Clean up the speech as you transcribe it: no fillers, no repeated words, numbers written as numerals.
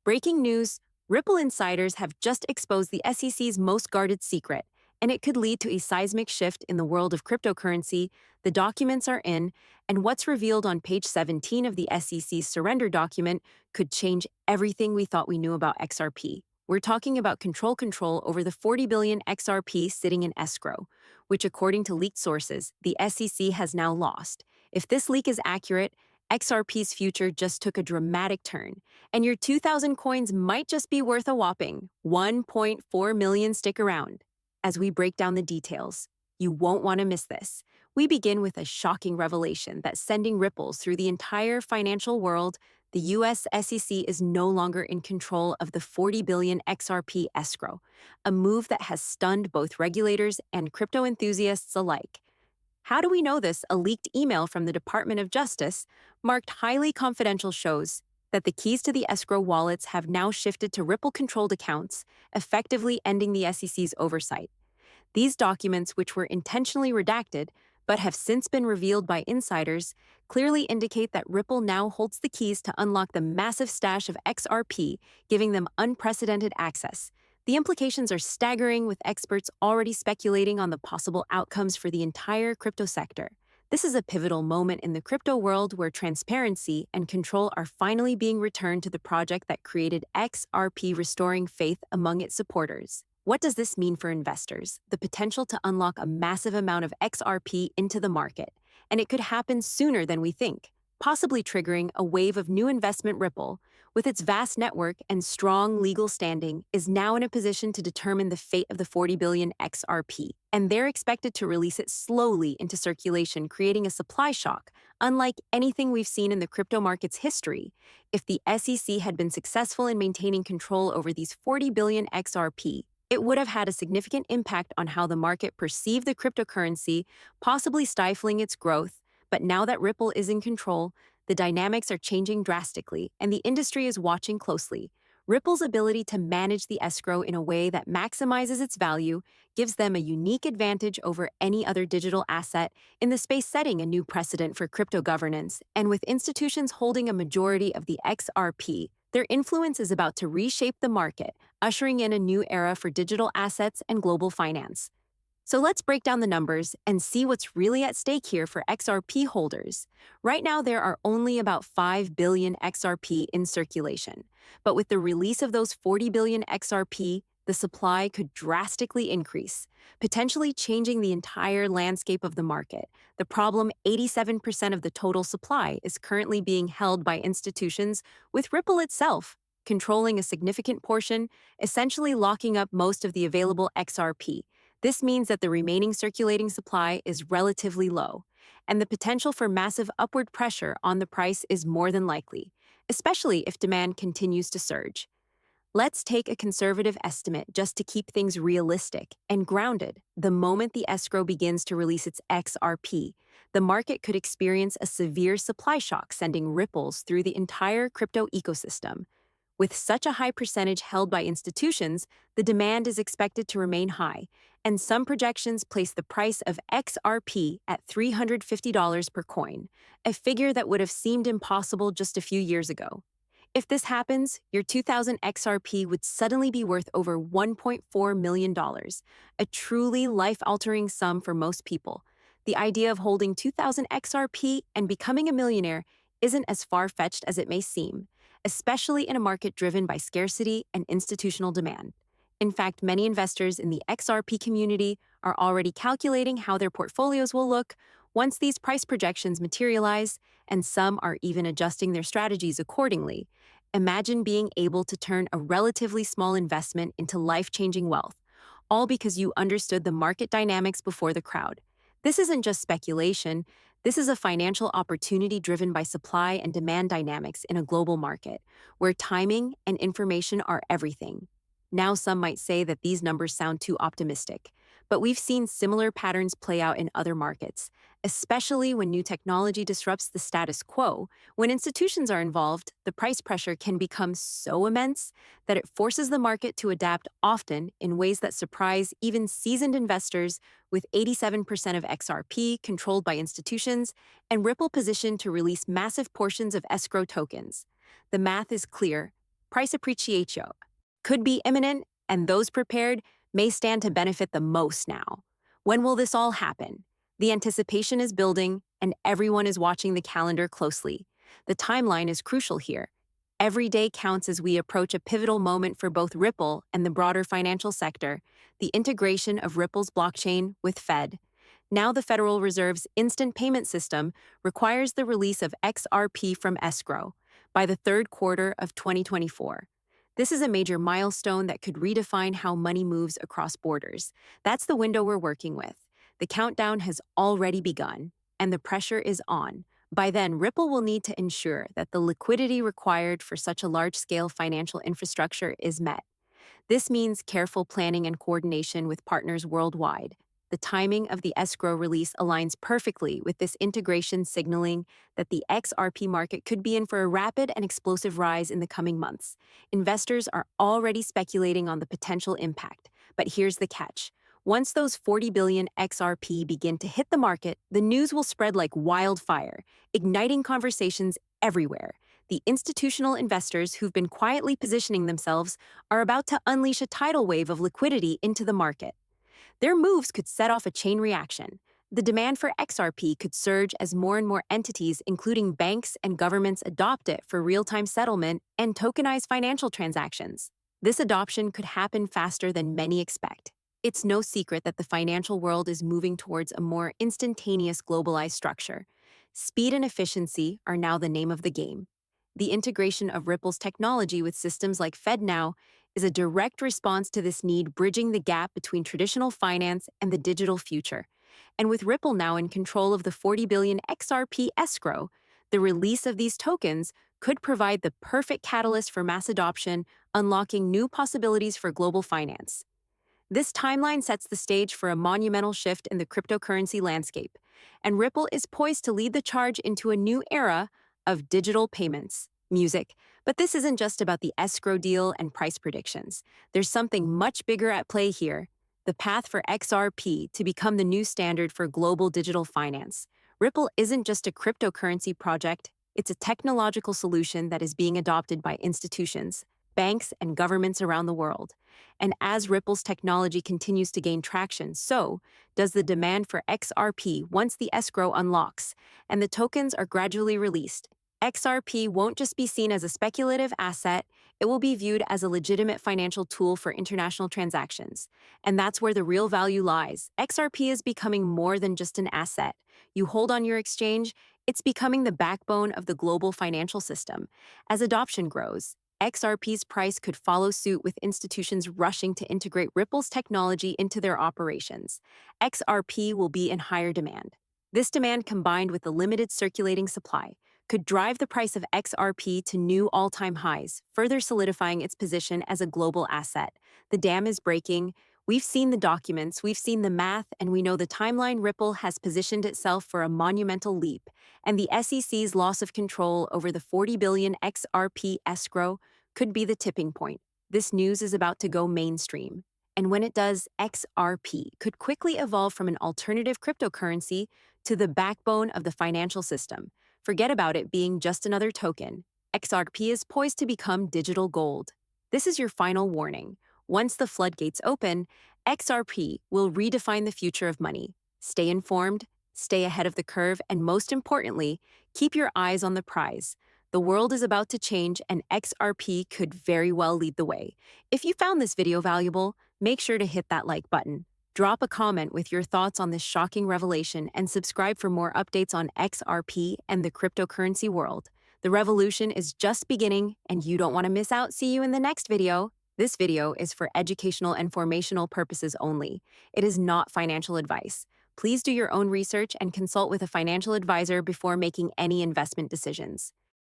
Breaking news: Ripple insiders have just exposed the SEC's most guarded secret, and it could lead to a seismic shift in the world of cryptocurrency. The documents are in, and what's revealed on page 17 of the SEC's surrender document could change everything we thought we knew about XRP. We're talking about control over the 40 billion XRP sitting in escrow, which, according to leaked sources, the SEC has now lost. If this leak is accurate, XRP's future just took a dramatic turn, and your 2,000 coins might just be worth a whopping 1.4 million. Stick around as we break down the details. You won't want to miss this. We begin with a shocking revelation that's sending ripples through the entire financial world. The US SEC is no longer in control of the 40 billion XRP escrow, a move that has stunned both regulators and crypto enthusiasts alike. How do we know this? A leaked email from the Department of Justice, marked highly confidential, shows that the keys to the escrow wallets have now shifted to Ripple-controlled accounts, effectively ending the SEC's oversight. These documents, which were intentionally redacted but have since been revealed by insiders, clearly indicate that Ripple now holds the keys to unlock the massive stash of XRP, giving them unprecedented access. The implications are staggering, with experts already speculating on the possible outcomes for the entire crypto sector. This is a pivotal moment in the crypto world where transparency and control are finally being returned to the project that created XRP, restoring faith among its supporters. What does this mean for investors? The potential to unlock a massive amount of XRP into the market, and it could happen sooner than we think, possibly triggering a wave of new investment. Ripple, with its vast network and strong legal standing, is now in a position to determine the fate of the 40 billion XRP, and they're expected to release it slowly into circulation, creating a supply shock unlike anything we've seen in the crypto market's history. If the SEC had been successful in maintaining control over these 40 billion XRP, it would have had a significant impact on how the market perceived the cryptocurrency, possibly stifling its growth. But now that Ripple is in control, the dynamics are changing drastically, and the industry is watching closely. Ripple's ability to manage the escrow in a way that maximizes its value gives them a unique advantage over any other digital asset in the space, setting a new precedent for crypto governance. And with institutions holding a majority of the XRP, their influence is about to reshape the market, ushering in a new era for digital assets and global finance. So let's break down the numbers and see what's really at stake here for XRP holders. Right now, there are only about 5 billion XRP in circulation. But with the release of those 40 billion XRP, the supply could drastically increase, potentially changing the entire landscape of the market. The problem: 87% of the total supply is currently being held by institutions, with Ripple itself controlling a significant portion, essentially locking up most of the available XRP. This means that the remaining circulating supply is relatively low, and the potential for massive upward pressure on the price is more than likely, especially if demand continues to surge. Let's take a conservative estimate just to keep things realistic and grounded. The moment the escrow begins to release its XRP, the market could experience a severe supply shock, sending ripples through the entire crypto ecosystem. With such a high percentage held by institutions, the demand is expected to remain high, and some projections place the price of XRP at $350 per coin, a figure that would have seemed impossible just a few years ago. If this happens, your 2,000 XRP would suddenly be worth over $1.4 million, a truly life-altering sum for most people. The idea of holding 2,000 XRP and becoming a millionaire isn't as far-fetched as it may seem, especially in a market driven by scarcity and institutional demand. In fact, many investors in the XRP community are already calculating how their portfolios will look once these price projections materialize, and some are even adjusting their strategies accordingly. Imagine being able to turn a relatively small investment into life-changing wealth, all because you understood the market dynamics before the crowd. This isn't just speculation. This is a financial opportunity driven by supply and demand dynamics in a global market, where timing and information are everything. Now, some might say that these numbers sound too optimistic, but we've seen similar patterns play out in other markets, especially when new technology disrupts the status quo. When institutions are involved, the price pressure can become so immense that it forces the market to adapt, often in ways that surprise even seasoned investors. With 87% of XRP controlled by institutions and Ripple positioned to release massive portions of escrow tokens, the math is clear. price appreciation could be imminent, and those prepared may stand to benefit the most now. When will this all happen? The anticipation is building, and everyone is watching the calendar closely. The timeline is crucial here. Every day counts as we approach a pivotal moment for both Ripple and the broader financial sector, the integration of Ripple's blockchain with Fed. Now the Federal Reserve's instant payment system requires the release of XRP from Escrow by the third quarter of 2024. This is a major milestone that could redefine how money moves across borders. That's the window we're working with. The countdown has already begun, and the pressure is on. By then, Ripple will need to ensure that the liquidity required for such a large-scale financial infrastructure is met. This means careful planning and coordination with partners worldwide. The timing of the escrow release aligns perfectly with this integration, signaling that the XRP market could be in for a rapid and explosive rise in the coming months. Investors are already speculating on the potential impact, but here's the catch. Once those 40 billion XRP begin to hit the market, the news will spread like wildfire, igniting conversations everywhere. The institutional investors who've been quietly positioning themselves are about to unleash a tidal wave of liquidity into the market. Their moves could set off a chain reaction. The demand for XRP could surge as more and more entities, including banks and governments, adopt it for real-time settlement and tokenized financial transactions. This adoption could happen faster than many expect. It's no secret that the financial world is moving towards a more instantaneous globalized structure. Speed and efficiency are now the name of the game. The integration of Ripple's technology with systems like FedNow is a direct response to this need, bridging the gap between traditional finance and the digital future. And with Ripple now in control of the 40 billion XRP escrow, the release of these tokens could provide the perfect catalyst for mass adoption, unlocking new possibilities for global finance. This timeline sets the stage for a monumental shift in the cryptocurrency landscape, and Ripple is poised to lead the charge into a new era of digital payments, music. But this isn't just about the escrow deal and price predictions. There's something much bigger at play here: the path for XRP to become the new standard for global digital finance. Ripple isn't just a cryptocurrency project, it's a technological solution that is being adopted by institutions, banks, and governments around the world. And as Ripple's technology continues to gain traction, so does the demand for XRP once the escrow unlocks and the tokens are gradually released. XRP won't just be seen as a speculative asset, it will be viewed as a legitimate financial tool for international transactions. And that's where the real value lies. XRP is becoming more than just an asset you hold on your exchange, it's becoming the backbone of the global financial system. As adoption grows, XRP's price could follow suit, with institutions rushing to integrate Ripple's technology into their operations. XRP will be in higher demand. This demand, combined with the limited circulating supply, could drive the price of XRP to new all-time highs, further solidifying its position as a global asset. The dam is breaking. We've seen the documents, we've seen the math, and we know the timeline. Ripple has positioned itself for a monumental leap, and the SEC's loss of control over the 40 billion XRP escrow could be the tipping point. This news is about to go mainstream, and when it does, XRP could quickly evolve from an alternative cryptocurrency to the backbone of the financial system. Forget about it being just another token. XRP is poised to become digital gold. This is your final warning. Once the floodgates open, XRP will redefine the future of money. Stay informed, stay ahead of the curve, and most importantly, keep your eyes on the prize. The world is about to change, and XRP could very well lead the way. If you found this video valuable, make sure to hit that like button. Drop a comment with your thoughts on this shocking revelation, and subscribe for more updates on XRP and the cryptocurrency world. The revolution is just beginning, and you don't want to miss out. See you in the next video. This video is for educational and informational purposes only. It is not financial advice. Please do your own research and consult with a financial advisor before making any investment decisions.